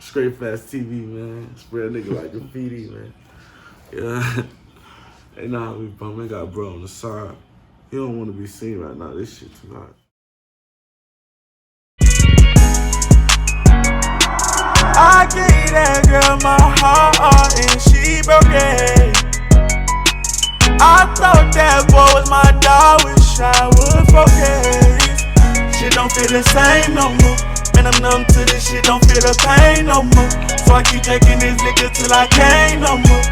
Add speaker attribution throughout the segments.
Speaker 1: STR8FACTZ TV, man. Spread nigga like graffiti, man. Yeah. Hey, nah, we bumming. Got bro on the side. He don't want to be seen right now. This shit too hot.
Speaker 2: I gave that girl my heart and she broke it. I thought that boy was my dog, wish I would focus. Shit don't feel the same no more. Man, I'm numb to this shit, don't feel the pain no more. So I keep taking this nigga till I can't no more.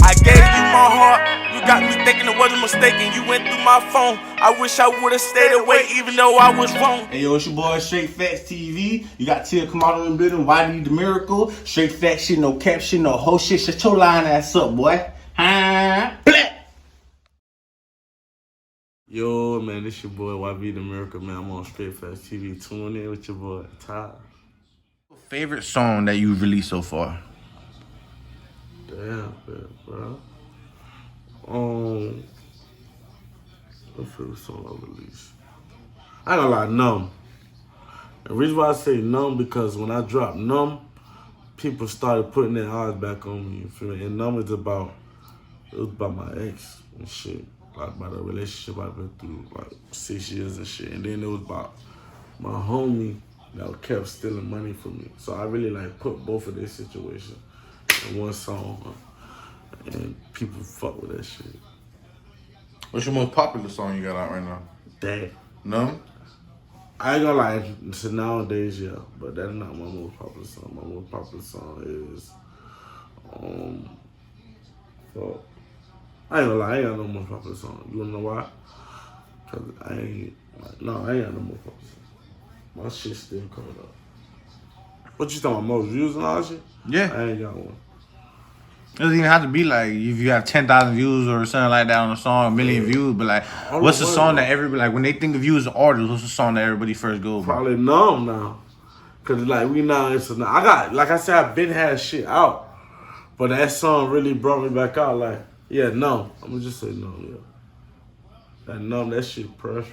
Speaker 2: I gave you my heart, you got me thinking it wasn't mistaken. You went through my phone, I wish I would've stayed away even though I was wrong.
Speaker 3: Hey yo, it's your boy STR8FACTZ TV. You got Tia come out in the building, YB.Demyracle. Straight fact shit, no cap shit, no whole shit. Shut your lying ass up, boy.
Speaker 1: Yo, man, this your boy YB.Demyracle, man. I'm on STR8FACTZ TV. Tune in with your boy, Ty.
Speaker 3: Favorite song that you've released so far?
Speaker 1: Damn, bro. What favorite song I released? I ain't gonna lie, Numb. The reason why I say Numb because when I dropped Numb, people started putting their eyes back on me. You feel me? And Numb is about my ex and shit. Like about a relationship I've been through like 6 years and shit. And then it was about my homie that kept stealing money from me. So I really like put both of their situations in one song, and people fuck with that shit.
Speaker 4: What's your most popular song you got out right now?
Speaker 1: That.
Speaker 4: Numb?
Speaker 1: I ain't gonna lie, to nowadays, yeah, but that's not my most popular song. My most popular song is, fuck. I ain't gonna lie, I ain't got no most popular song. You wanna know why? Cause I ain't got no most popular song. My shit still coming up. What you talking about, most views and all that shit?
Speaker 3: Yeah.
Speaker 1: I ain't got one.
Speaker 3: It doesn't even have to be like if you have 10,000 views or something like that on a song, a million views. But like, what's the song that everybody like when they think of you as an artist? What's the song that everybody first goes?
Speaker 1: Probably Numb now, cause like we now it's I got like I said I've been had shit out, but that song really brought me back out. Like yeah, Numb. I'm gonna just say Numb. Yeah, that Numb, that shit pressure.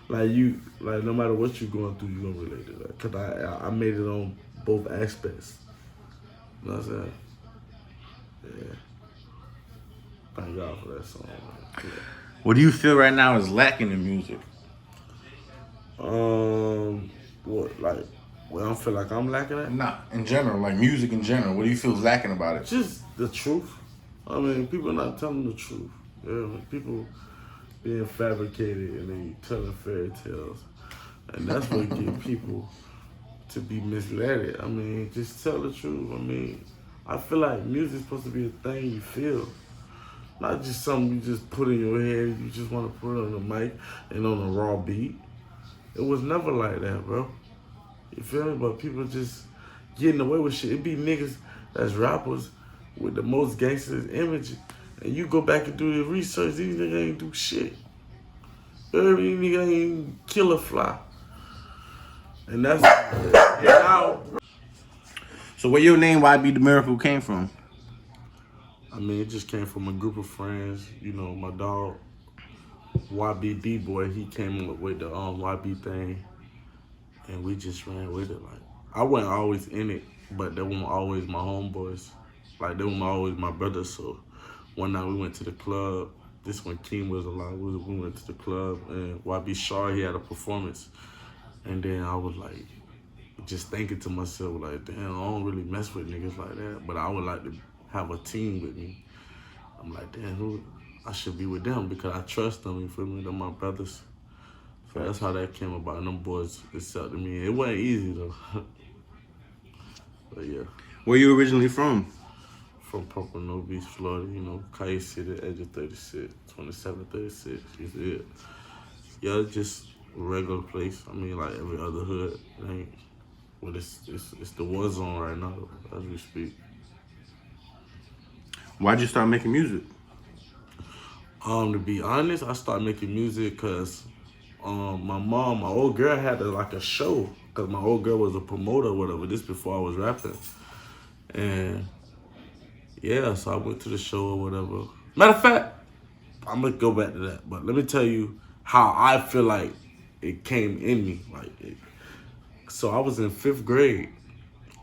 Speaker 1: Like no matter what you going through, you gonna relate to that. Cause I made it on both aspects. You know what I'm saying? Yeah. Thank God for that song. Yeah.
Speaker 3: What do you feel right now is lacking in music?
Speaker 1: What like? What I don't feel like I'm lacking at?
Speaker 4: Nah, in general, like music in general. What do you feel is lacking about it?
Speaker 1: Just the truth. I mean, people not telling the truth. Yeah, people being fabricated and they telling fairy tales, and that's what get people to be misled. I mean, just tell the truth. I mean, I feel like music's supposed to be a thing you feel, not just something you just put in your head. You just want to put it on the mic and on a raw beat. It was never like that, bro. You feel me? But people just getting away with shit. It be niggas that's rappers with the most gangsters image. And you go back and do your research, these niggas ain't do shit. Every nigga ain't kill a fly. And that's now.
Speaker 3: So where your name YB.Demyracle came from?
Speaker 1: I mean, it just came from a group of friends. You know, my dog, YB boy, he came up with the YB thing. And we just ran with it. Like, I wasn't always in it, but they weren't always my homeboys. Like, they weren't always my brothers. So one night we went to the club. This when Keem was alive. We went to the club, and YB Shaw, he had a performance. And then I was like, just thinking to myself, like, damn, I don't really mess with niggas like that, but I would like to have a team with me. I'm like, damn, I should be with them because I trust them, you feel me? They're my brothers. So that's how that came about, and them boys accepted me. It wasn't easy, though. But yeah.
Speaker 3: Where you originally from?
Speaker 1: From Pocono Beach, Florida, you know, Cayenne City, edge of 36, 2736, you see it. Yeah, just a regular place. I mean, like every other hood. It ain't, but it's the war zone right now, as we speak.
Speaker 3: Why'd you start making music?
Speaker 1: To be honest, I started making music because my mom, my old girl had like a show, because my old girl was a promoter or whatever, this before I was rapping. And yeah, so I went to the show or whatever. Matter of fact, I'm gonna go back to that, but let me tell you how I feel like it came in me. Like, So I was in 5th grade,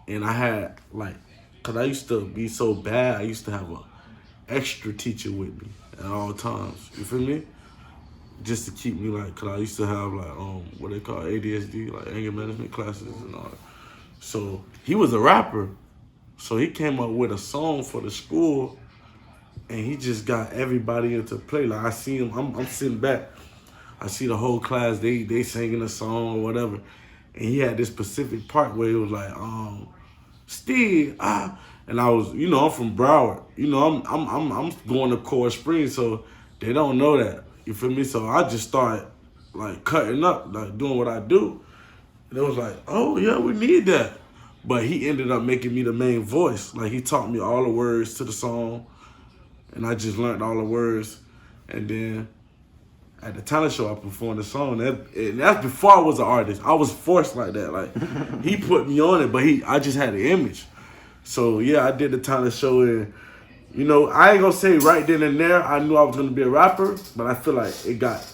Speaker 1: and I had like, cause I used to be so bad, I used to have a extra teacher with me at all times. You feel me? Just to keep me like, cause I used to have like what they call ADHD, like anger management classes and all that. So he was a rapper, so he came up with a song for the school, and he just got everybody into play. Like I see him, I'm sitting back, I see the whole class, they singing a song or whatever, and he had this specific part where it was like, Steve, and I was, you know, I'm from Broward, you know, I'm going to Core Springs, so they don't know that, you feel me? So I just started like cutting up, like doing what I do, and it was like, oh yeah, we need that. But he ended up making me the main voice. Like he taught me all the words to the song, and I just learned all the words, and then at the talent show, I performed the song. And that's before I was an artist. I was forced like that. Like he put me on it, but I just had the image. So yeah, I did the talent show, and you know, I ain't gonna say right then and there I knew I was gonna be a rapper, but I feel like it got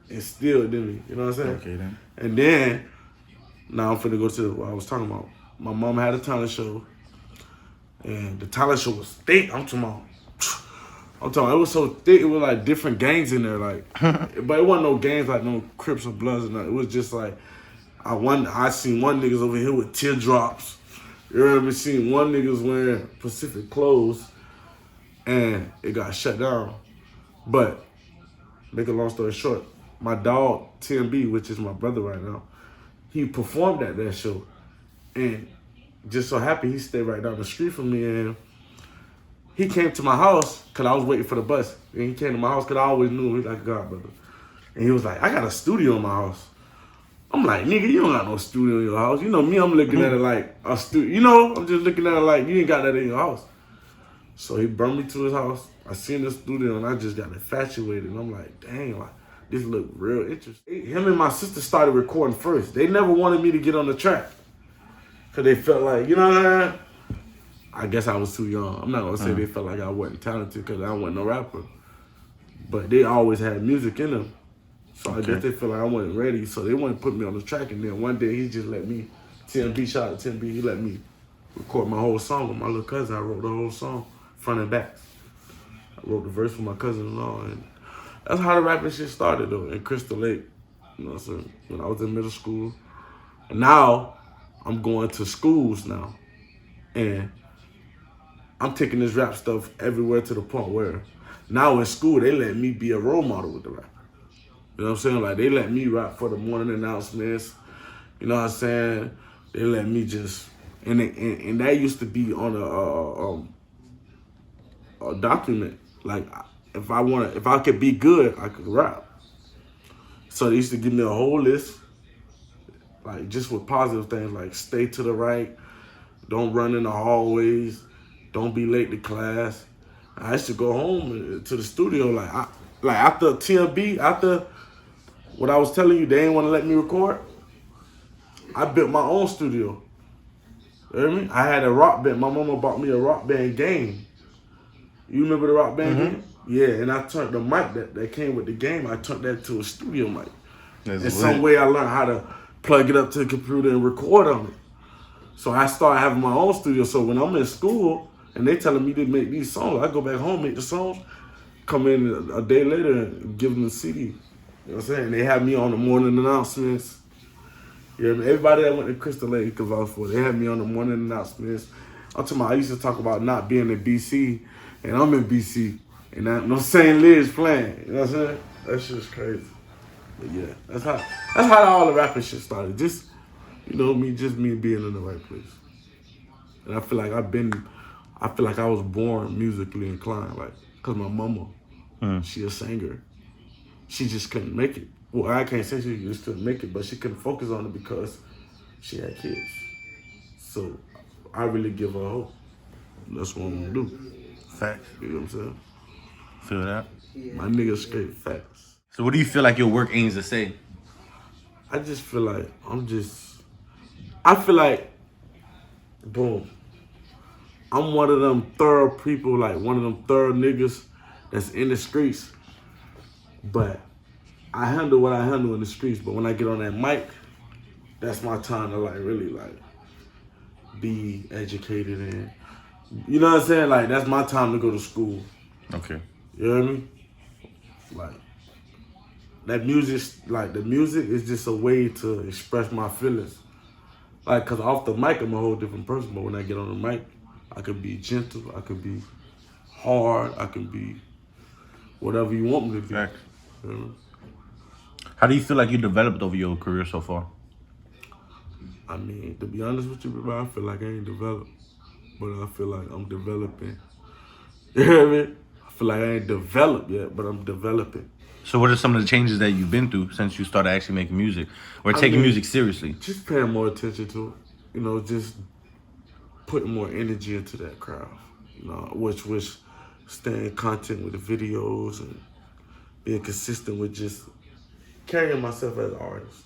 Speaker 1: instilled in me. You know what I'm saying?
Speaker 3: Okay then.
Speaker 1: And then now I'm finna go to what I was talking about. My mom had a talent show, and the talent show was thick. I'm talking, it was so thick. It was like different gangs in there, like, but it wasn't no gangs like no Crips or Bloods or nothing. It was just like I seen one niggas over here with teardrops. You know what I mean? Seen one niggas wearing Pacific clothes, and it got shut down. But make a long story short, my dog TMB, which is my brother right now, he performed at that show, and just so happy he stayed right down the street from me, and he came to my house because I was waiting for the bus. And he came to my house because I always knew him. He's like a godbrother. And he was like, I got a studio in my house. I'm like, nigga, you don't got no studio in your house. You know me, I'm looking at it like a studio. You know, I'm just looking at it like you ain't got that in your house. So he brought me to his house. I seen the studio, and I just got infatuated. And I'm like, dang, like, this look real interesting. Him and my sister started recording first. They never wanted me to get on the track because they felt like, you know what I mean? I guess I was too young. I'm not gonna say they felt like I wasn't talented because I wasn't no rapper. But they always had music in them. So I guess they felt like I wasn't ready. So they wanted to put me on the track. And then one day he just let me, TMB, shout out to TMB, he let me record my whole song with my little cousin. I wrote the whole song, front and back. I wrote the verse for my cousin and all. And that's how the rapping shit started though, in Crystal Lake. You know what I'm saying? When I was in middle school. And now I'm going to schools now. And I'm taking this rap stuff everywhere to the point where now in school, they let me be a role model with the rap. You know what I'm saying? Like, they let me rap for the morning announcements. You know what I'm saying? They let me just, and that used to be on a document. Like, if I could be good, I could rap. So they used to give me a whole list, like, just with positive things, like stay to the right, don't run in the hallways, don't be late to class. I used to go home to the studio, like after TMB, after what I was telling you, they ain't want to let me record. I built my own studio. You hear me? I had a rock band. My mama bought me a rock band game. You remember the rock band game? Yeah, and I turned the mic that came with the game, I turned that to a studio mic. In some way I learned how to plug it up to the computer and record on it. So I started having my own studio. So when I'm in school and they telling me to make these songs, I go back home, make the songs, come in a day later and give them the CD. You know what I'm saying? They had me on the morning announcements. Yeah, everybody that went to Crystal Lake could vouch for it. They had me on the morning announcements. I'm talking about, I used to talk about not being in BC, and I'm in BC, and no St. Louis playing. You know what I'm saying? That shit's crazy. But yeah, that's how all the rapping shit started. Just, you know, me being in the right place. And I feel like I was born musically inclined, like, cause my mama, she a singer. She just couldn't make it. Well, I can't say she just couldn't make it, but she couldn't focus on it because she had kids. So I really give her hope. That's what I'm gonna do.
Speaker 3: Facts.
Speaker 1: You know what I'm saying?
Speaker 3: Feel that?
Speaker 1: My nigga straight facts.
Speaker 3: So what do you feel like your work aims to say?
Speaker 1: I just feel like I feel like, boom, I'm one of them thorough people, like one of them thorough niggas that's in the streets, but I handle what I handle in the streets, but when I get on that mic, that's my time to like really like be educated and you know what I'm saying? Like that's my time to go to school.
Speaker 3: Okay.
Speaker 1: You know what I mean? Like that music, like the music is just a way to express my feelings. Like, cause off the mic I'm a whole different person, but when I get on the mic, I could be gentle, I could be hard, I can be whatever you want me to be.
Speaker 3: Facts.
Speaker 1: You know?
Speaker 3: How do you feel like you developed over your career so far?
Speaker 1: I mean, to be honest with you, bro, I feel like I ain't developed, but I feel like I'm developing. You hear me? I feel like I ain't developed yet, but I'm developing.
Speaker 3: So what are some of the changes that you've been through since you started actually making music or taking music seriously?
Speaker 1: Just paying more attention to it. You know, just putting more energy into that craft. You know, which staying content with the videos and being consistent with just carrying myself as an artist.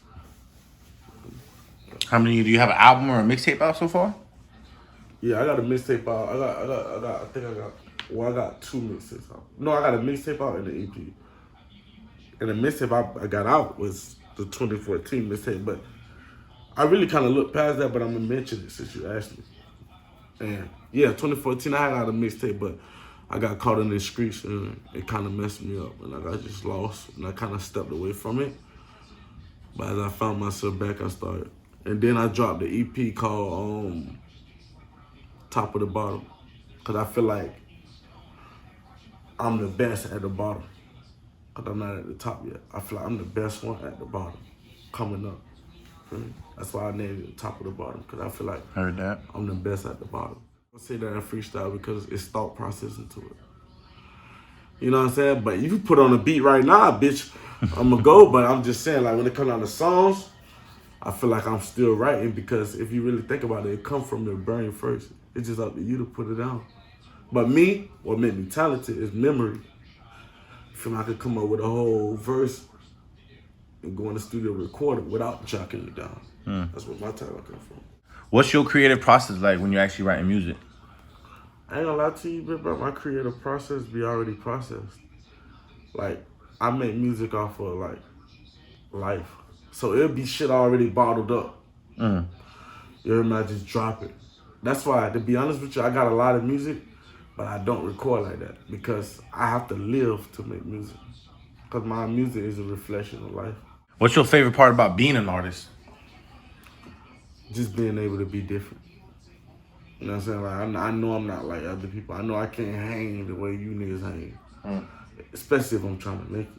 Speaker 3: How many do you have an album or a mixtape out so far?
Speaker 1: Yeah, I got a mixtape out. I got two mixtapes out. No, I got a mixtape out and an EP. And the mixtape I got out was the 2014 mixtape, but I really kind of looked past that, but I'm gonna mention it since you asked me. And yeah, 2014 I had out a mixtape, but I got caught in the streets and it kind of messed me up, and I got just lost, and I kind of stepped away from it. But as I found myself back, I started. And then I dropped the EP called Top of the Bottom, because I feel like I'm the best at the bottom, because I'm not at the top yet. I feel like I'm the best one at the bottom, coming up. That's why I named it Top of the Bottom, because I feel like
Speaker 3: Heard that.
Speaker 1: I'm the best at the bottom. I say that in freestyle because it's thought process into it. You know what I'm saying? But you put on a beat right now, bitch, I'm gonna go, but I'm just saying, like, when it comes down to songs, I feel like I'm still writing, because if you really think about it, it comes from your brain first. It's just up to you to put it down. But me, what made me talented is memory. I feel like I could come up with a whole verse and go in the studio and record it without jocking it down. That's where my talent comes from.
Speaker 3: What's your creative process like when you're actually writing music?
Speaker 1: I ain't gonna lie to you, but my creative process be already processed. Like, I make music off of, like, life. So it'll be shit already bottled up. You hear me? I just drop it. That's why, to be honest with you, I got a lot of music, but I don't record like that, because I have to live to make music. Because my music is a reflection of life.
Speaker 3: What's your favorite part about being an artist?
Speaker 1: Just being able to be different. You know what I'm saying? Like, I know I'm not like other people. I know I can't hang the way you niggas hang. Especially if I'm trying to make it.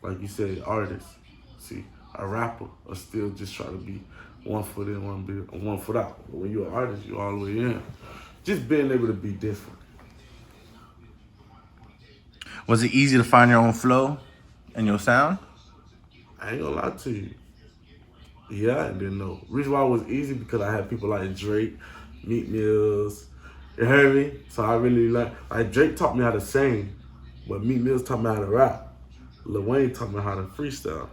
Speaker 1: Like you said, artists. See, a rapper will still just try to be 1 foot in, 1 foot out. But when you're an artist, you're all the way in. Just being able to be different.
Speaker 3: Was it easy to find your own flow and your sound?
Speaker 1: I ain't gonna lie to you. Yeah, and then no. Reason why it was easy, because I had people like Drake, Meek Mills, you hear me? So I really like Drake taught me how to sing, but Meek Mills taught me how to rap. Lil Wayne taught me how to freestyle.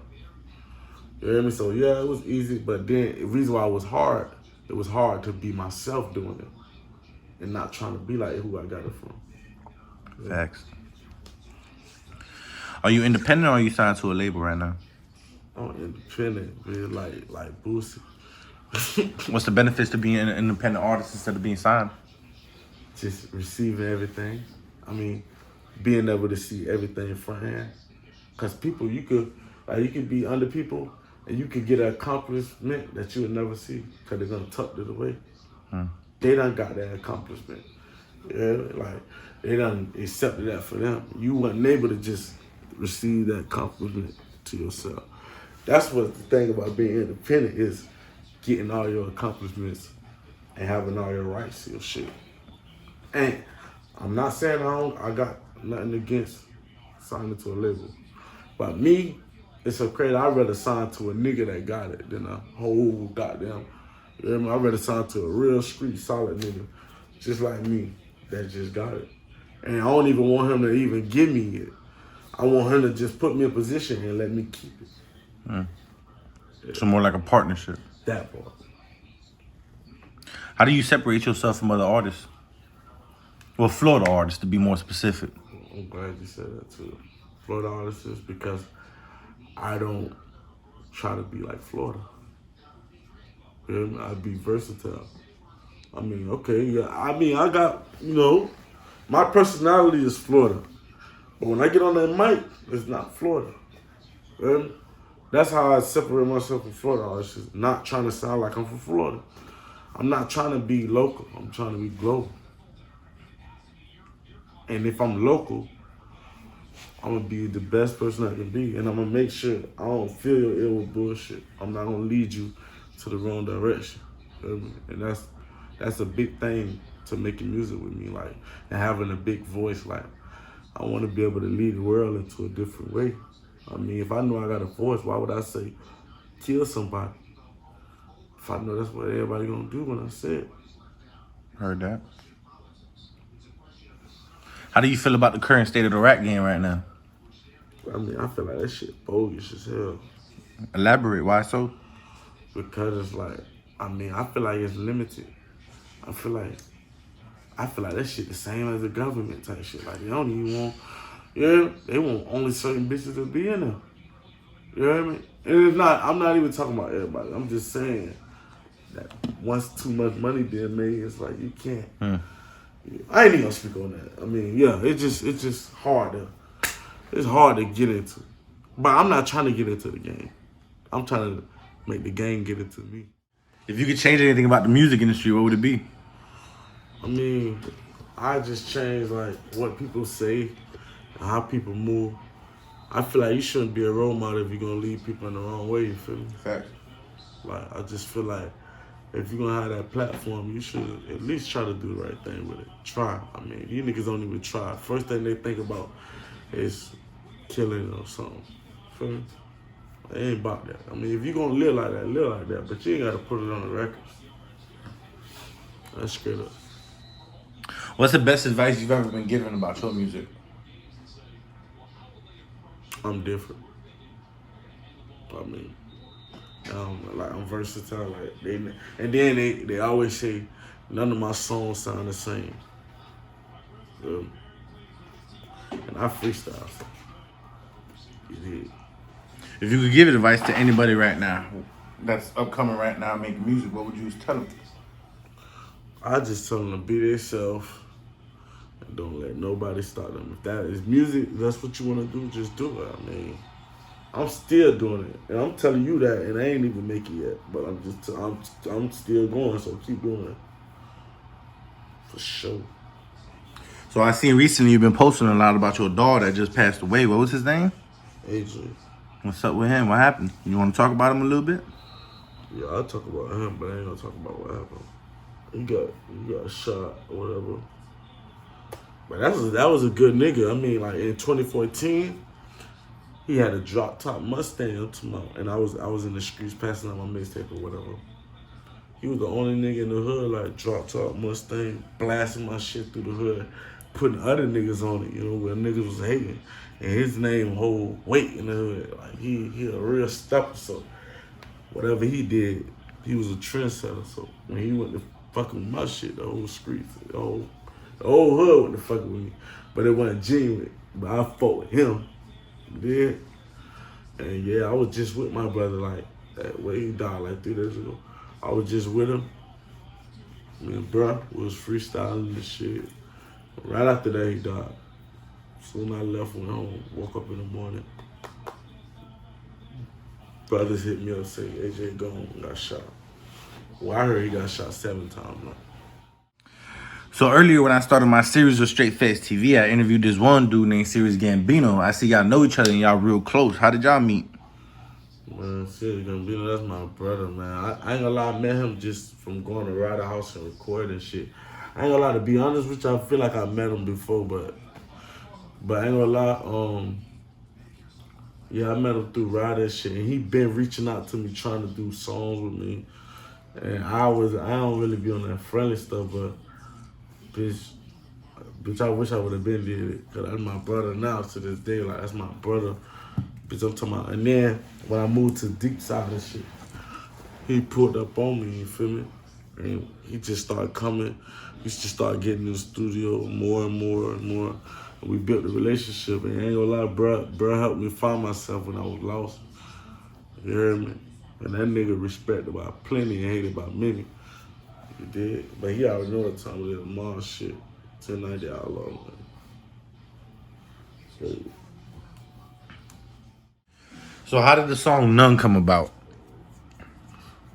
Speaker 1: You hear me? So yeah, it was easy, but then the reason why it was hard to be myself doing it and not trying to be like who I got it from. Yeah.
Speaker 3: Facts. Are you independent or are you signed to a label right now?
Speaker 1: I'm independent, man, like Boosie.
Speaker 3: What's the benefits to being an independent artist instead of being signed?
Speaker 1: Just receiving everything. I mean, being able to see everything in front hand. Cause people, you could be under people and you could get an accomplishment that you would never see, cause they're gonna tuck it away. They done got that accomplishment. Yeah, like they done accepted that for them. You wasn't able to just receive that accomplishment to yourself. That's what the thing about being independent is, getting all your accomplishments and having all your rights to your shit. And I'm not saying I got nothing against signing to a label. But me, it's so crazy. I'd rather sign to a nigga that got it than a whole goddamn, you know what I mean? I'd rather sign to a real street solid nigga, just like me, that just got it. And I don't even want him to even give me it. I want him to just put me in position and let me keep it.
Speaker 3: Yeah. So more like a partnership.
Speaker 1: That part.
Speaker 3: How do you separate yourself from other artists? Well, Florida artists, to be more specific.
Speaker 1: I'm glad you said that too. Florida artists, because I don't try to be like Florida. You hear me? I'd be versatile. I mean, okay, yeah. I mean, I got, my personality is Florida. But when I get on that mic, it's not Florida. You hear me? That's how I separate myself from Florida. I was just not trying to sound like I'm from Florida. I'm not trying to be local. I'm trying to be global. And if I'm local, I'm going to be the best person I can be. And I'm going to make sure I don't fill your ear with bullshit. I'm not going to lead you to the wrong direction. You hear me? And that's a big thing to making music with me, like, and having a big voice. Like, I want to be able to lead the world into a different way. I mean, if I know I got a voice, why would I say kill somebody? If I know that's what everybody gonna do when I say it.
Speaker 3: Heard that. How do you feel about the current state of the rap game right now?
Speaker 1: I mean, I feel like that shit bogus as hell.
Speaker 3: Elaborate, why so?
Speaker 1: Because it's like, I mean, I feel like it's limited. I feel like that shit the same as the government type shit. Like, they don't even want, they want only certain bitches to be in there. You know what I mean? And it's not, I'm not even talking about everybody. I'm just saying that once too much money being made, it's like you can't. I ain't even gonna speak on that. I mean, yeah, it's just hard to get into. But I'm not trying to get into the game. I'm trying to make the game get into me.
Speaker 3: If you could change anything about the music industry, what would it be?
Speaker 1: I mean, I just change like what people say and how people move. I feel like you shouldn't be a role model if you're gonna lead people in the wrong way, you feel me?
Speaker 4: Fact.
Speaker 1: Like, I just feel like if you're gonna have that platform, you should at least try to do the right thing with it. Try. I mean, you niggas don't even try. First thing they think about is killing or something. Feel me? It ain't about that. I mean, if you're gonna live like that, but you ain't gotta put it on the records. That's straight up.
Speaker 3: What's the best advice you've ever been given about your music?
Speaker 1: I'm different. I mean, like, I'm versatile. Like, and then they always say none of my songs sound the same. And I freestyle. So it is.
Speaker 3: If you could give advice to anybody right now that's upcoming right now making music, what would you tell them?
Speaker 1: I just tell them to be themselves and don't let nobody stop them. If that is music, that's what you want to do, just do it. I mean, I'm still doing it, and I'm telling you that, and I ain't even make it yet. But I'm still going, so keep doing it for sure.
Speaker 3: So I seen recently you've been posting a lot about your dog that just passed away. What was his name?
Speaker 1: AJ.
Speaker 3: What's up with him? What happened? You want to talk about him a little bit?
Speaker 1: Yeah, I'll talk about him, but I ain't gonna talk about what happened. He got shot or whatever. But that was a good nigga. I mean, like, in 2014, he had a drop top Mustang and I was in the streets passing out my mixtape or whatever. He was the only nigga in the hood, like, drop top Mustang, blasting my shit through the hood, putting other niggas on it, where niggas was hating. And his name hold weight in the hood. Like, he a real stepper, so whatever he did, he was a trendsetter. So when he went to fucking with my shit, the whole streets, the whole hood went to fucking with me. But it wasn't genuine. But I fought with him. Yeah. And yeah, I was just with my brother, like, that way he died like 3 days ago. I was just with him. Me and bruh was freestyling and shit. Right after that, he died. Soon I left, went home, woke up in the morning. Brothers hit me up saying AJ gone, got shot. Well, I heard he got shot 7 times now.
Speaker 3: So earlier when I started my series of STR8FACTZ TV, I interviewed this one dude named Serious Gambino. I see y'all know each other and y'all real close. How did y'all meet?
Speaker 1: Man, Serious Gambino, that's my brother, man. I ain't gonna lie, I met him just from going to Ryder House and recording shit. I ain't gonna lie, to be honest with you, I feel like I met him before, but I ain't gonna lie, yeah, I met him through Ryder and shit, and he been reaching out to me trying to do songs with me. And I don't really be on that friendly stuff, but bitch, I wish I would have been did it, cause that's my brother now to this day. Like, that's my brother. Bitch, I'm talking about. And then when I moved to deep side and shit, he pulled up on me, you feel me? And he just started coming. We just started getting in the studio more and more and more. And we built a relationship. And I ain't gonna lie, bruh helped me find myself when I was lost. You heard me? And that nigga respected by plenty and hated by many. You did? But he already know the time of that mom shit. 1090 outlaw, man.
Speaker 3: So how did the song None come about?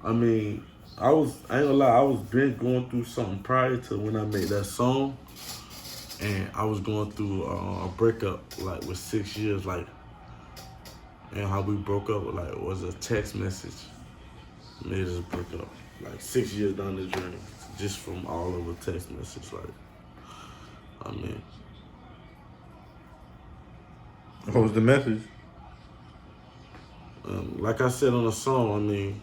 Speaker 1: I mean, I ain't gonna lie, I was been going through something prior to when I made that song. And I was going through a breakup, like with 6 years, like, and how we broke up, like, was a text message. Made us break up, like 6 years down the journey, just from all of the text message, like, I mean.
Speaker 3: What was the message?
Speaker 1: Like I said on the song, I mean,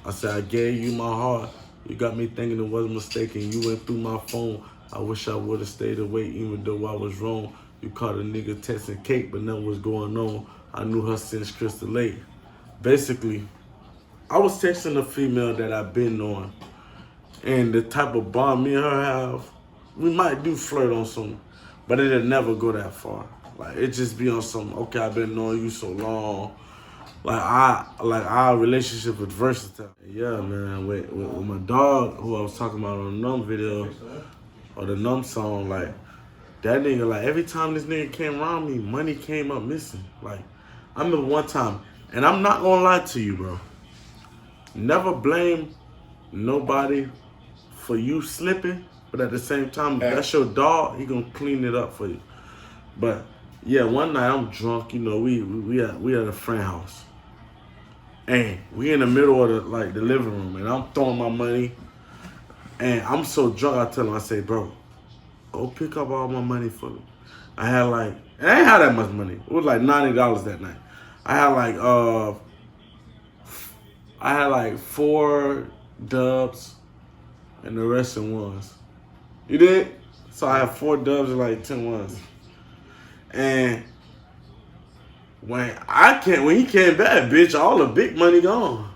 Speaker 1: I said, I gave you my heart. You got me thinking it was a mistake, and you went through my phone. I wish I would've stayed away, even though I was wrong. You caught a nigga texting cake, but nothing was going on. I knew her since Crystal Lake. Basically, I was texting a female that I've been on, and the type of bond me and her have, we might do flirt on something, but it'll never go that far. Like, it just be on some, okay, I've been knowing you so long. Like our relationship is versatile. Yeah, man, with my dog, who I was talking about on the Numb video, or the Numb song, like, that nigga, like, every time this nigga came around me, money came up missing. Like, I remember one time, and I'm not gonna lie to you, bro. Never blame nobody for you slipping, but at the same time, if that's your dog, he gonna clean it up for you. But yeah, one night I'm drunk, you know, we at a friend house. And we in the middle of the living room, and I'm throwing my money, and I'm so drunk, I tell him, I say, bro, go pick up all my money for me. I had and I ain't had that much money. It was like $90 that night. I had like 4 dubs and the rest in ones. You did? So I had 4 dubs and like 10 ones. And when he came back, bitch, all the big money gone.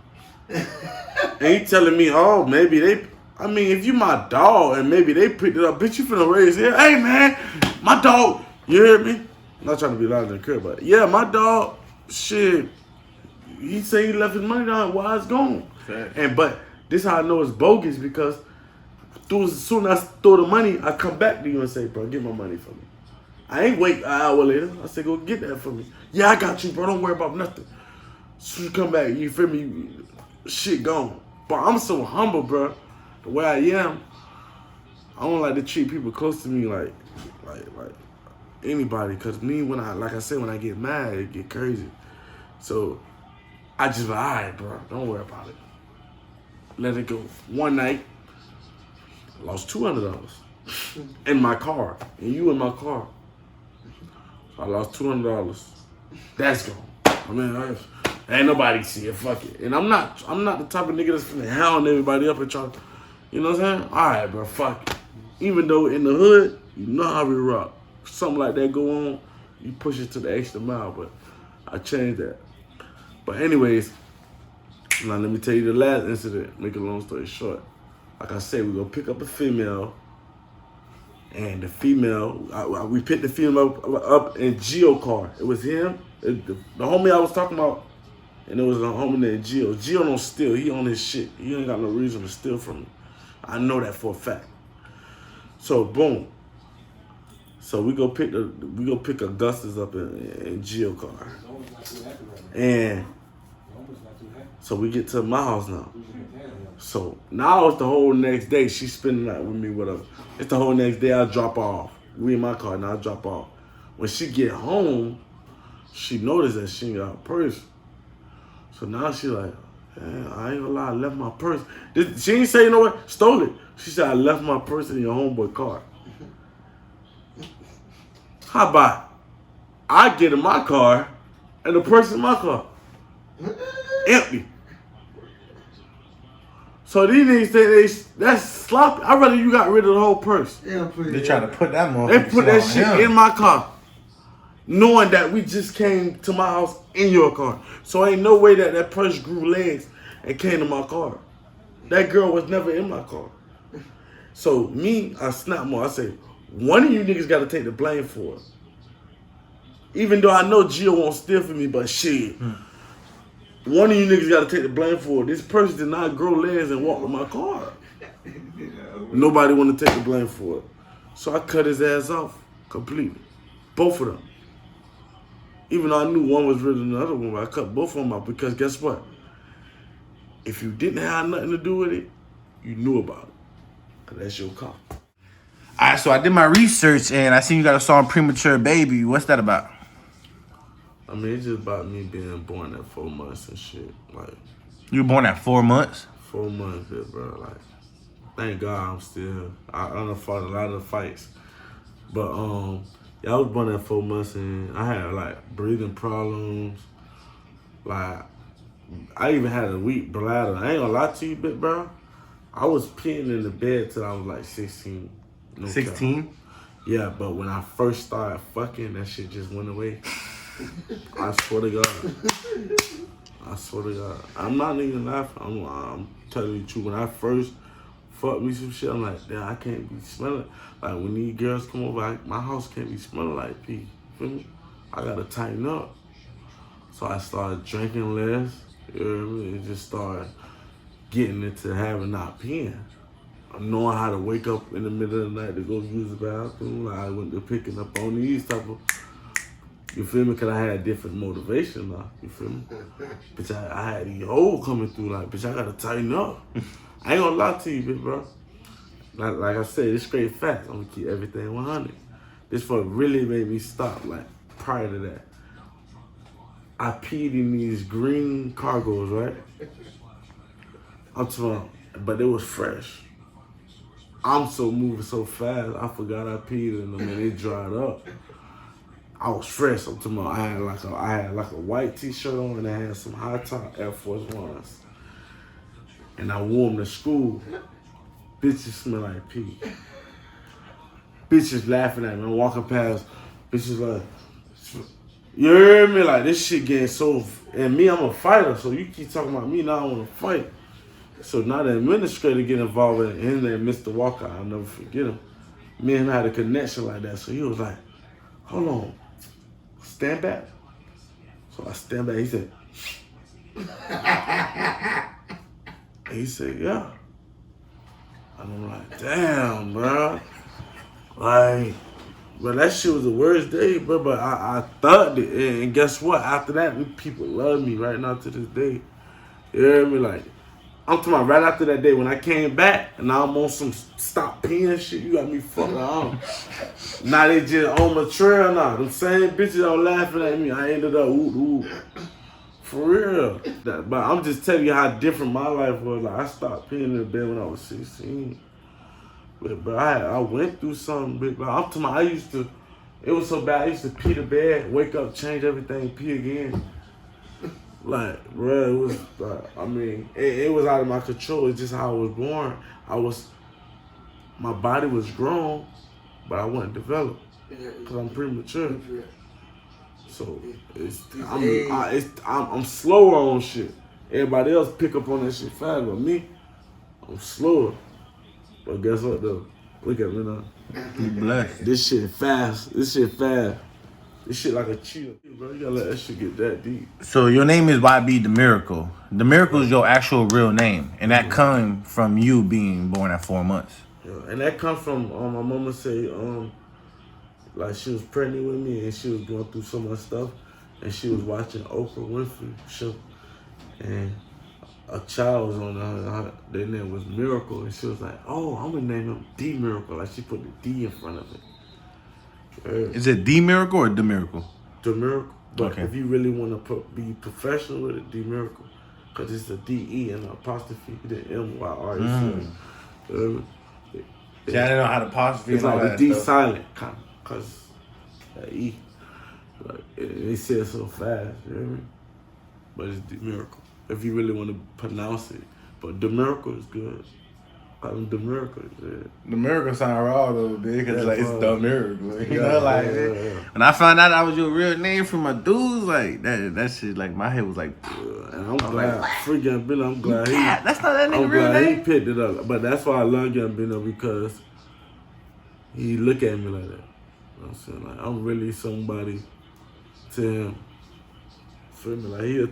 Speaker 1: And he telling me, oh, maybe if you my dog and maybe they picked it up, bitch, you finna raise it. Hey, man, my dog, you hear me? I'm not trying to be loud in the crib, but yeah, my dog, shit, he say he left his money down, why it's gone? But this how I know it's bogus, because as soon as I throw the money, I come back to you and say, bro, get my money for me. I ain't wait an hour later. I said, go get that for me. Yeah, I got you, bro. Don't worry about nothing. So you come back, you feel me? Shit gone. But I'm so humble, bro. The way I am, I don't like to treat people close to me like anybody. Cause me, when I get mad, it get crazy. So I just like, all right, bro. Don't worry about it. Let it go. One night, I lost $200 in my car, and you in my car. I lost $200. That's gone. I mean, ain't nobody see it. Fuck it. And I'm not the type of nigga that's finna hound everybody up and try to, you know what I'm saying? All right, bro, fuck it. Even though in the hood, you know how we rock. Something like that go on, you push it to the extra mile, but I changed that. But anyways, now let me tell you the last incident, make a long story short. Like I said, we gonna pick up a female, and the female, we picked the female up in Geo car. It was him, the homie I was talking about, and it was a homie named Geo. Geo don't steal, he on his shit. He ain't got no reason to steal from me. I know that for a fact. So boom. So we go pick Augustus up in Geo car. And so we get to my house now. So now it's the whole next day. She's spending the night with me, whatever. It's the whole next day I drop off. We in my car, now I drop off. When she get home, she noticed that she ain't got a purse. So now she like, man, I ain't gonna lie, I left my purse. She ain't say, you know what, stole it. She said, I left my purse in your homeboy car. How about I get in my car and the purse in my car? Empty. So these niggas say that's sloppy. I'd rather you got rid of the whole purse.
Speaker 3: Yeah, they try to put that motherfucker.
Speaker 1: They put that shit in my car, knowing that we just came to my house in your car. So ain't no way that purse grew legs and came to my car. That girl was never in my car. So me, I snap more. I say, one of you niggas got to take the blame for it. Even though I know Gio won't steal from me, but shit. One of you niggas got to take the blame for it. This person did not grow legs and walk with my car. Nobody want to take the blame for it. So I cut his ass off completely. Both of them. Even though I knew one was really than the other one, but I cut both of them out because guess what? If you didn't have nothing to do with it, you knew about it. Because that's your car.
Speaker 3: All right, so I did my research and I seen you got a song Premature Baby. What's that about?
Speaker 1: I mean, it's just about me being born at 4 months and shit. Like,
Speaker 3: You were born at 4 months?
Speaker 1: 4 months, yeah, bro. Like, thank God I'm still here. I done fought a lot of the fights. But, yeah, I was born at 4 months and I had, like, breathing problems. Like, I even had a weak bladder. I ain't gonna lie to you, bit, bro. I was peeing in the bed till I was, like, 16. No
Speaker 3: 16?
Speaker 1: cap. Yeah, but when I first started fucking, that shit just went away. I swear to God. I swear to God. I'm not even laughing. I'm telling you the truth. When I first fucked me some shit, I'm like, damn, I can't be smelling. Like, when these girls come over, my house can't be smelling like pee. Feel me? I gotta tighten up. So I started drinking less. You know what I mean? And just started getting into having not peeing. Knowing how to wake up in the middle of the night to go use the bathroom. Like, I went to picking up on these type of, you feel me? Because I had different motivation now, you feel me? Bitch, I had these holes coming through, like, bitch, I gotta tighten up. I ain't gonna lie to you, bitch, bro. Like I said, it's straight facts. I'm gonna keep everything 100. This what really made me stop, like, prior to that. I peed in these green cargos, right? I'm talking, but it was fresh. I'm so moving so fast, I forgot I peed in them and it dried up. I was fresh. I'm talking about I had like a white t-shirt on and I had some high top Air Force Ones. And I wore them to school. Bitches smell like pee. Bitches laughing at me. I'm walking past. Bitches like, you hear me? Like, this shit getting so, and me, I'm a fighter, so you keep talking about me, now I want to fight. So now the administrator get involved in it, his name Mr. Walker, I'll never forget him. Me and him had a connection like that, so he was like, hold on, stand back. So I stand back, he said, he said, yeah. And I'm like, damn, bro. Like, but that shit was the worst day, bro, but I thugged it. And guess what? After that, people love me right now to this day. You hear me? Like, I'm talking about right after that day when I came back and now I'm on some stop peeing shit. You got me fucking on. Now they just on my trail now. Them same bitches that were laughing at me, I ended up ooh. For real. But I'm just telling you how different my life was. Like, I stopped peeing in the bed when I was 16. But I went through something big. Like, I'm talking about, it was so bad, I used to pee the bed, wake up, change everything, pee again. Like, bro, it was, I mean, it was out of my control. It's just how I was born. My body was grown, but I wasn't developed because I'm premature. So I'm slower on shit. Everybody else pick up on that shit fast, but me, I'm slower. But guess what though? Look at me now.
Speaker 3: You blessed.
Speaker 1: This shit fast. This shit like a cheetah, bro. You gotta let that shit get that deep.
Speaker 3: So your name is YB.Demyracle. Demyracle is your actual real name, and that came from you being born at 4 months.
Speaker 1: Yeah, and that comes from my mama say like she was pregnant with me and she was going through so much stuff, and she was watching Oprah Winfrey show, and a child was on their name was Miracle, and she was like, oh, I'm gonna name him D-Miracle. Like, she put the D in front of it.
Speaker 3: Is it D-Miracle or D-Miracle?
Speaker 1: D-Miracle. But
Speaker 3: Okay.
Speaker 1: if you really want to be professional with it, D-Miracle. Because it's a D-E and an apostrophe, then M-Y-R-E-C.
Speaker 3: See, I didn't know how to apostrophe.
Speaker 1: It's like the D silent, kind of, because that E. Like, they say it so fast, you know what I mean? But it's D-Miracle. If you really want to pronounce it. But D-Miracle is good. D-Miracle, yeah.
Speaker 3: The miracle sound raw though, big, because like it's the miracle. You
Speaker 1: Yeah,
Speaker 3: know, like
Speaker 1: yeah.
Speaker 3: when I found out that was your real name from my dudes, like that shit, like my head was like,
Speaker 1: And I'm glad, free Gambino, I'm glad he.
Speaker 3: that's not that nigga
Speaker 1: I'm
Speaker 3: real
Speaker 1: glad
Speaker 3: name.
Speaker 1: he picked it up. But that's why I love Gambino, because he look at me like that. You know what I'm saying? Like, I'm really somebody to him. Feel me? Like,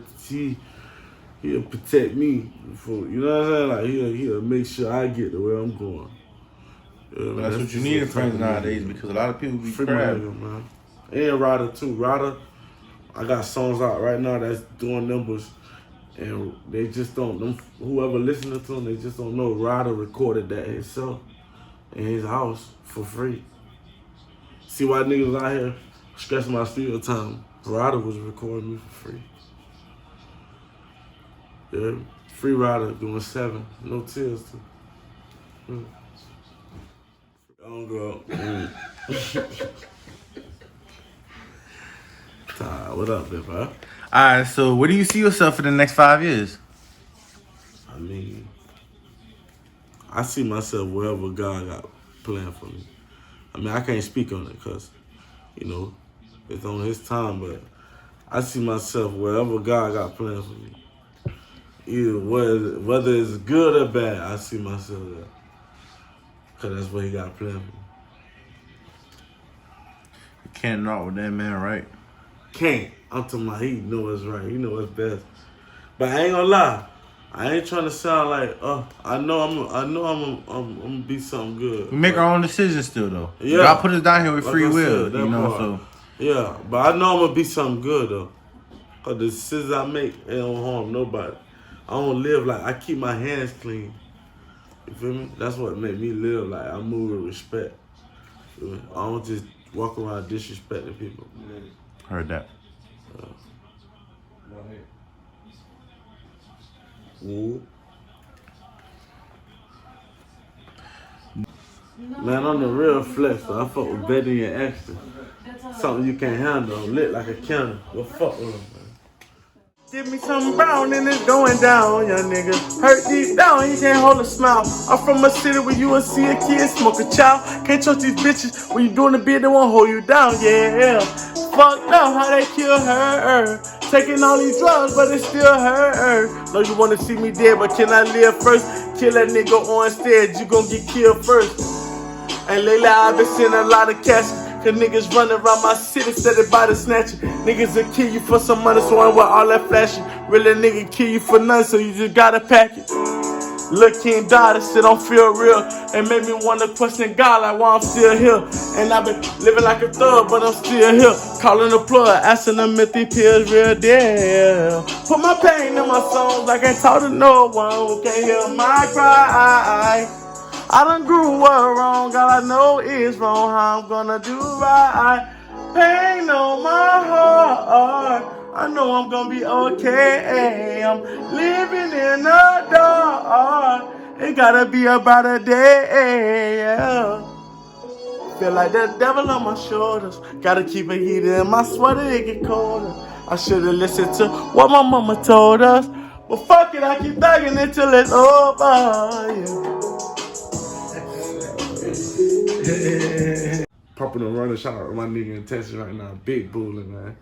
Speaker 1: he'll protect me before, you know what I'm saying? Like he'll make sure I get to where I'm going.
Speaker 4: That's what you need in friends nowadays because a lot of people be crap.
Speaker 1: Man. And Ryder too. Ryder, I got songs out right now that's doing numbers, and they just don't. Whoever listening to them, they just don't know. Ryder recorded that himself in his house for free. See why niggas out here stressing my studio time? Ryder was recording me for free. Yeah, free Ryder doing 7, no tears too. Don't go. What up, there, bro?
Speaker 3: Alright, so where do you see yourself in the next 5 years?
Speaker 1: I mean, I see myself wherever God got planned for me. I mean, I can't speak on it because, you know, it's on His time, but I see myself wherever God got planned for me. Either whether it's good or bad, I see myself there. Because that's what He got planned for me.
Speaker 3: You can't knock with that man, right?
Speaker 1: Can't. I'm talking about he know what's right. He know what's best. But I ain't gonna lie. I ain't trying to sound like, I know I'm gonna be something good.
Speaker 3: We make our own decisions still, though.
Speaker 1: Yeah.
Speaker 3: God put us down here with
Speaker 1: Like
Speaker 3: free
Speaker 1: I
Speaker 3: will,
Speaker 1: said,
Speaker 3: you know.
Speaker 1: part.
Speaker 3: So
Speaker 1: yeah, but I know I'm gonna be something good though. Cause the decisions I make, they don't harm nobody. I don't live like I keep my hands clean. You feel me? That's what make me live like I move with respect. You feel me? I don't just walk around disrespecting people.
Speaker 3: heard that.
Speaker 1: Man, I'm the real flex though. I fuck with Betty and Extra. Something you can't handle. Lit like a candle. Well, fuck with them, man. Give me some brown and it's going down, young nigga. Hurt deep down, he can't hold a smile. I'm from a city where you will see a kid smoke a child. Can't trust these bitches when you doing the bid, they won't hold you down, yeah. Fucked up how they kill her. Taking all these drugs, but it still hurt. Know you wanna see me dead, but can I live first? Kill that nigga on stage, you gon' get killed first. And lately I've been seeing a lot of cash. Cause niggas running around my city, set it by the snatcher. Niggas will kill you for some money, so I'm with all that flashing. Really nigga kill you for nothing, so you just gotta pack it. Look, King died, this shit don't feel real. And made me wanna question God like why I'm still here. And I've been living like a thug, but I'm still here. Calling the plug, asking them if these pills real deal. Put my pain in my songs, I can't talk to no one who can hear my cry. I done grew up wrong, all I know is wrong. How I'm gonna do right? Pain on my heart. I know I'm gonna be okay. I'm living in the dark. It gotta be a brighter day. Yeah. Feel like the devil on my shoulders. Gotta keep it heated in my sweater, it get colder. I should've listened to what my mama told us. But fuck it, I keep thugging it till it's over. Yeah. Popping and running, shout out to my nigga in Texas right now, big bullying, man.